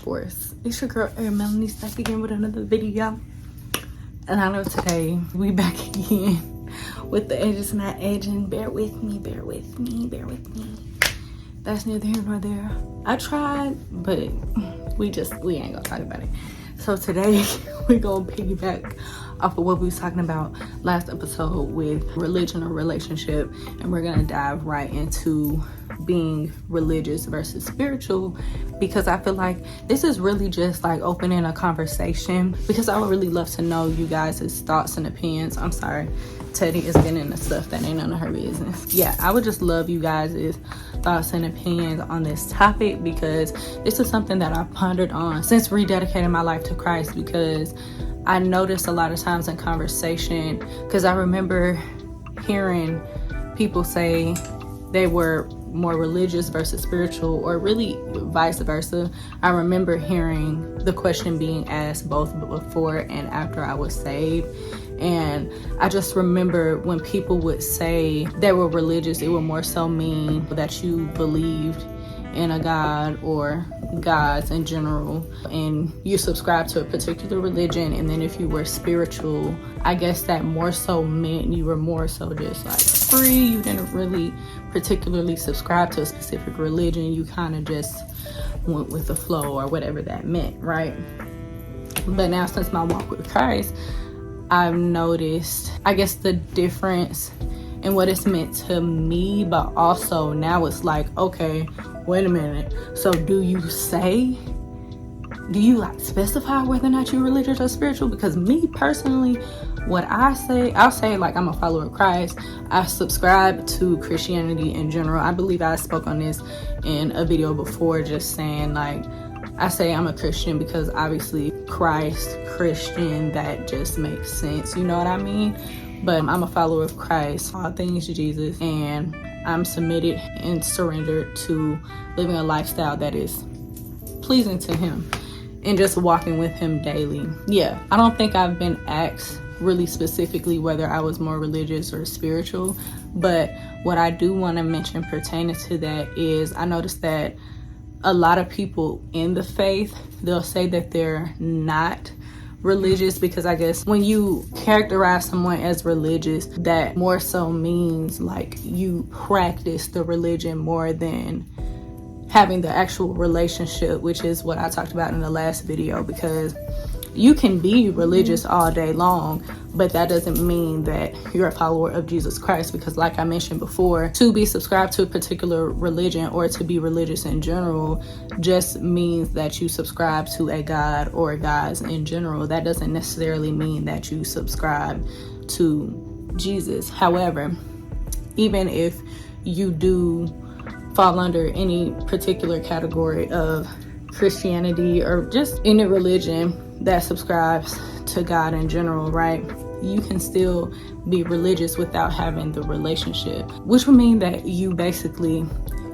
force. It's your girl Melanie's back again with another video, and I know today we back again with the edges not edging. Bear with me. That's neither here nor there. I tried, but we ain't gonna talk about it. So today we're gonna piggyback off of what we was talking about last episode with religion or relationship, and we're gonna dive right into being religious versus spiritual, because I feel like this is really just like opening a conversation, because I would really love to know you guys' thoughts and opinions. I'm sorry, Teddy is getting into stuff that ain't none of her business. Yeah, I would just love you guys' thoughts and opinions on this topic, because this is something that I've pondered on since rededicating my life to Christ, because I noticed a lot of times in conversation, because I remember hearing people say they were more religious versus spiritual, or really vice versa. I remember hearing the question being asked both before and after I was saved. And I just remember when people would say they were religious, it would more so mean that you believed in a God or gods in general, and you subscribe to a particular religion. And then if you were spiritual, I guess that more so meant you were more so just like free. You didn't really particularly subscribe to a specific religion. You kind of just went with the flow or whatever that meant, right? But now, since my walk with Christ, I've noticed, I guess, the difference in what it's meant to me, but also now it's like, okay, wait a minute. So do you like specify whether or not you're religious or spiritual? Because me personally, what I'll say like I'm a follower of Christ. I subscribe to Christianity in general. I believe I spoke on this in a video before, just saying like, I say I'm a Christian because obviously Christ, Christian, that just makes sense. You know what I mean? But I'm a follower of Christ, all things Jesus, and I'm submitted and surrendered to living a lifestyle that is pleasing to Him and just walking with Him daily. Yeah, I don't think I've been asked really specifically whether I was more religious or spiritual, but what I do want to mention pertaining to that is I noticed that a lot of people in the faith, they'll say that they're not religious, because I guess when you characterize someone as religious, that more so means like you practice the religion more than having the actual relationship, which is what I talked about in the last video. Because you can be religious all day long, but that doesn't mean that you're a follower of Jesus Christ, because like I mentioned before, to be subscribed to a particular religion or to be religious in general just means that you subscribe to a God or gods in general. That doesn't necessarily mean that you subscribe to Jesus. However, even if you do fall under any particular category of Christianity or just any religion that subscribes to God in general, right? You can still be religious without having the relationship, which would mean that you basically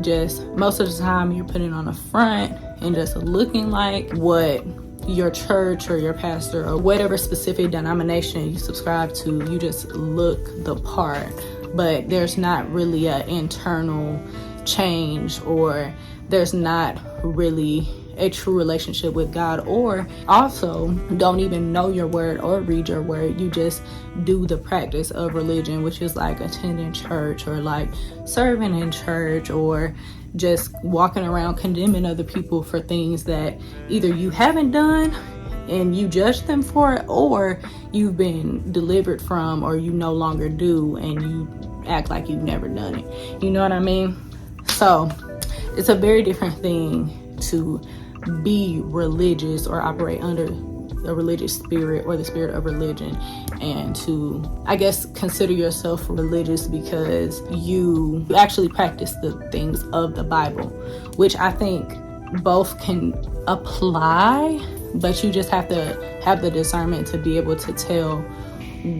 just, most of the time, you're putting on a front and just looking like what your church or your pastor or whatever specific denomination you subscribe to, you just look the part, but there's not really an internal change, or there's not really a true relationship with God, or also don't even know your word or read your word. You just do the practice of religion, which is like attending church or like serving in church, or just walking around condemning other people for things that either you haven't done and you judge them for it, or you've been delivered from, or you no longer do and you act like you've never done it. You know what I mean? So it's a very different thing to be religious or operate under the religious spirit or the spirit of religion, and to, I guess, consider yourself religious because you actually practice the things of the Bible, which I think both can apply, but you just have to have the discernment to be able to tell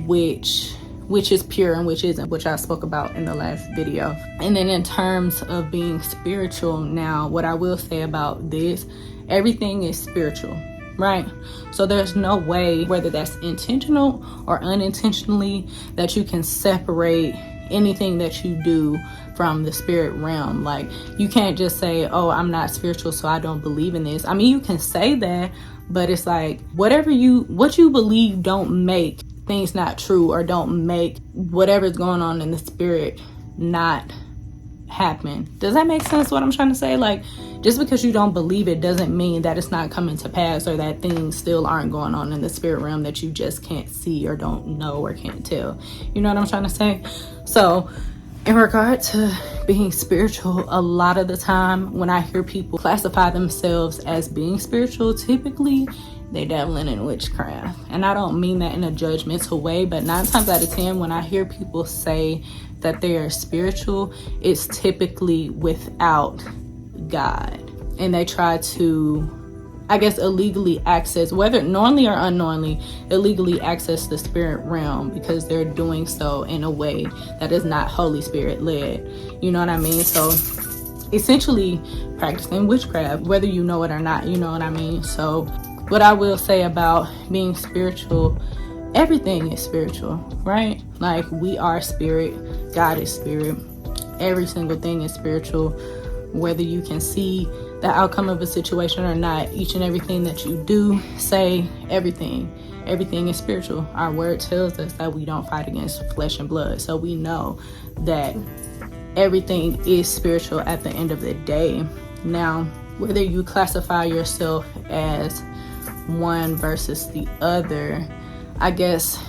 which is pure and which isn't, which I spoke about in the last video. And then in terms of being spiritual, now what I will say about this, everything is spiritual, right? So there's no way, whether that's intentional or unintentionally, that you can separate anything that you do from the spirit realm. Like, you can't just say, oh, I'm not spiritual, so I don't believe in this. I mean, you can say that, but it's like, what you believe don't make things not true, or don't make whatever's going on in the spirit not happen. Does that make sense, what I'm trying to say? Like, just because you don't believe it doesn't mean that it's not coming to pass, or that things still aren't going on in the spirit realm that you just can't see or don't know or can't tell. You know what I'm trying to say? So in regard to being spiritual, a lot of the time when I hear people classify themselves as being spiritual, typically they dabbling in witchcraft. And I don't mean that in a judgmental way, but 9 times out of 10, when I hear people say that they are spiritual, it's typically without God. And they try to, I guess, illegally access, whether knowingly or unknowingly, illegally access the spirit realm, because they're doing so in a way that is not Holy Spirit led. You know what I mean? So essentially practicing witchcraft, whether you know it or not, you know what I mean? So what I will say about being spiritual, everything is spiritual, right? Like, we are spirit, God is spirit, every single thing is spiritual. Whether you can see the outcome of a situation or not, each and everything that you do, say, everything is spiritual. Our word tells us that we don't fight against flesh and blood. So we know that everything is spiritual at the end of the day. Now, whether you classify yourself as one versus the other, I guess,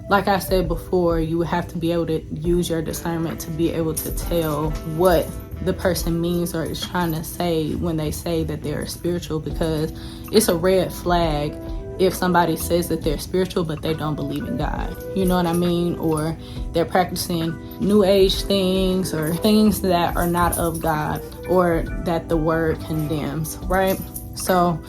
like I said before, you would have to be able to use your discernment to be able to tell what the person means or is trying to say when they say that they're spiritual, because it's a red flag if somebody says that they're spiritual but they don't believe in God. You know what I mean? Or they're practicing new age things, or things that are not of God, or that the word condemns, right? So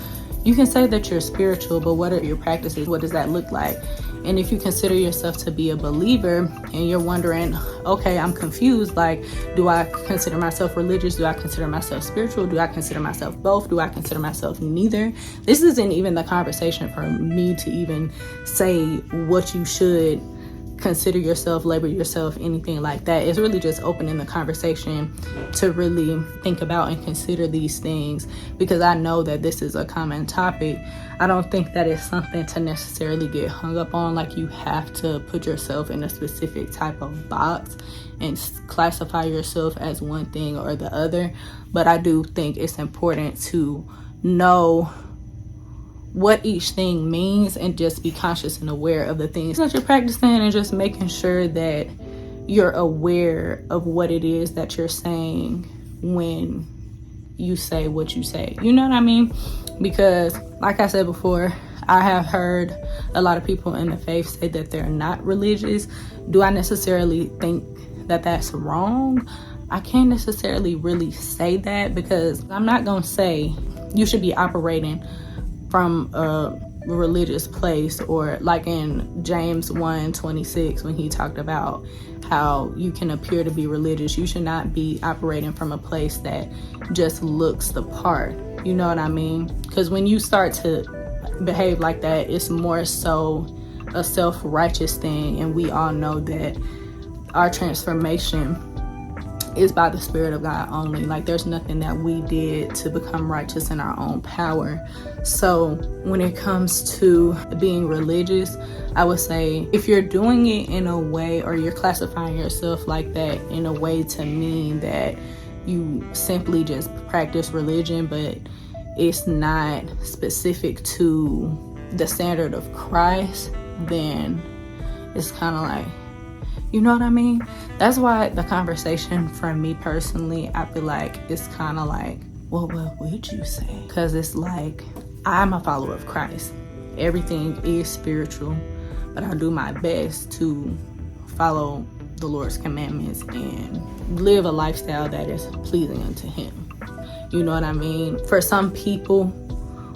you can say that you're spiritual, but what are your practices? What does that look like? And if you consider yourself to be a believer and you're wondering, okay, I'm confused, like, do I consider myself religious? Do I consider myself spiritual? Do I consider myself both? Do I consider myself neither? This isn't even the conversation for me to even say what you should consider yourself, label yourself, anything like that. It's really just opening the conversation to really think about and consider these things, because I know that this is a common topic. I don't think that it's something to necessarily get hung up on, like you have to put yourself in a specific type of box and classify yourself as one thing or the other. But I do think it's important to know what each thing means and just be conscious and aware of the things that you're practicing, and just making sure that you're aware of what it is that you're saying when you say what you say. You know what I mean? Because like I said before, I have heard a lot of people in the faith say that they're not religious. Do I necessarily think that that's wrong? I can't necessarily really say that, because I'm not going to say you should be operating from a religious place, or like in James 1:26, when he talked about how you can appear to be religious, you should not be operating from a place that just looks the part. You know what I mean? Because when you start to behave like that, it's more so a self-righteous thing, and we all know that our transformation is by the Spirit of God only. Like, there's nothing that we did to become righteous in our own power. So when it comes to being religious, I would say if you're doing it in a way, or you're classifying yourself like that in a way to mean that you simply just practice religion, but it's not specific to the standard of Christ, then it's kind of like, you know what I mean? That's why the conversation for me personally, I feel like it's kind of like, well, what would you say? Because it's like, I'm a follower of Christ. Everything is spiritual, but I do my best to follow the Lord's commandments and live a lifestyle that is pleasing unto Him. You know what I mean? For some people,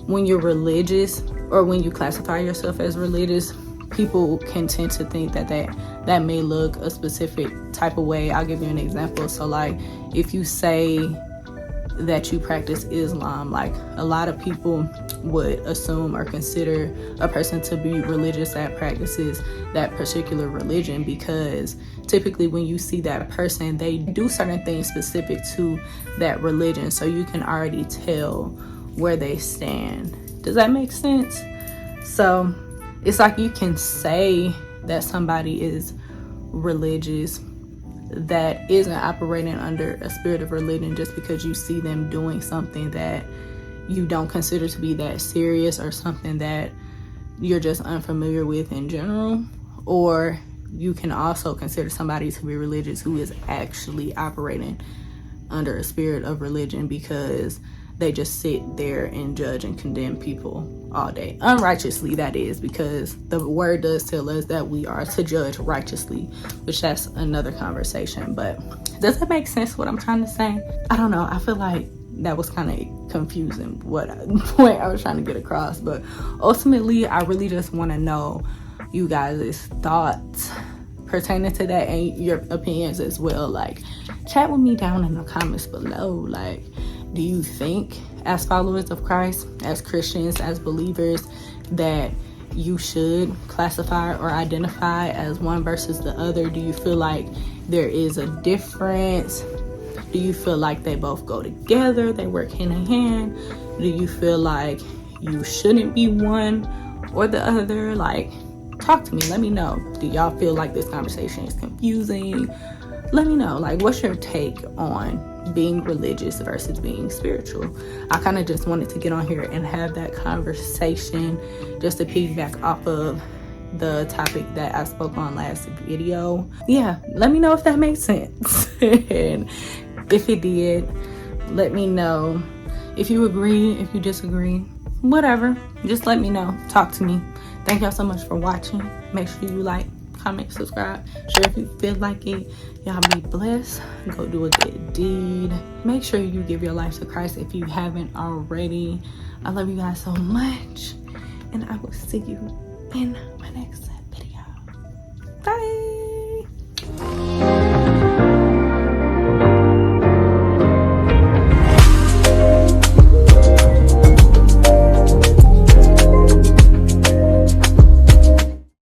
when you're religious, or when you classify yourself as religious, people can tend to think that may look a specific type of way. I'll give you an example. So like, if you say that you practice Islam. Like, a lot of people would assume or consider a person to be religious that practices that particular religion, because typically when you see that person, they do certain things specific to that religion, so you can already tell where they stand. Does that make sense? So it's like you can say that somebody is religious that isn't operating under a spirit of religion just because you see them doing something that you don't consider to be that serious, or something that you're just unfamiliar with in general. Or you can also consider somebody to be religious who is actually operating under a spirit of religion because they just sit there and judge and condemn people all day. Unrighteously, that is, because the word does tell us that we are to judge righteously, which that's another conversation. But does that make sense what I'm trying to say? I don't know. I feel like that was kind of confusing what point I was trying to get across. But ultimately, I really just want to know you guys' thoughts pertaining to that and your opinions as well. Like, chat with me down in the comments below. Like, do you think as followers of Christ, as Christians, as believers, that you should classify or identify as one versus the other? Do you feel like there is a difference? Do you feel like they both go together, they work hand in hand? Do you feel like you shouldn't be one or the other? Like, talk to me, let me know. Do y'all feel like this conversation is confusing? Let me know. Like, what's your take on being religious versus being spiritual? I kind of just wanted to get on here and have that conversation, just to piggyback off of the topic that I spoke on last video. Yeah, let me know if that makes sense. And if it did, let me know. If you agree, if you disagree, whatever, just let me know. Talk to me. Thank y'all so much for watching. Make sure you like, comment, subscribe, share if you feel like it. Y'all be blessed. Go do a good deed. Make sure you give your life to Christ if you haven't already. I love you guys so much, and I will see you in my next video. Bye.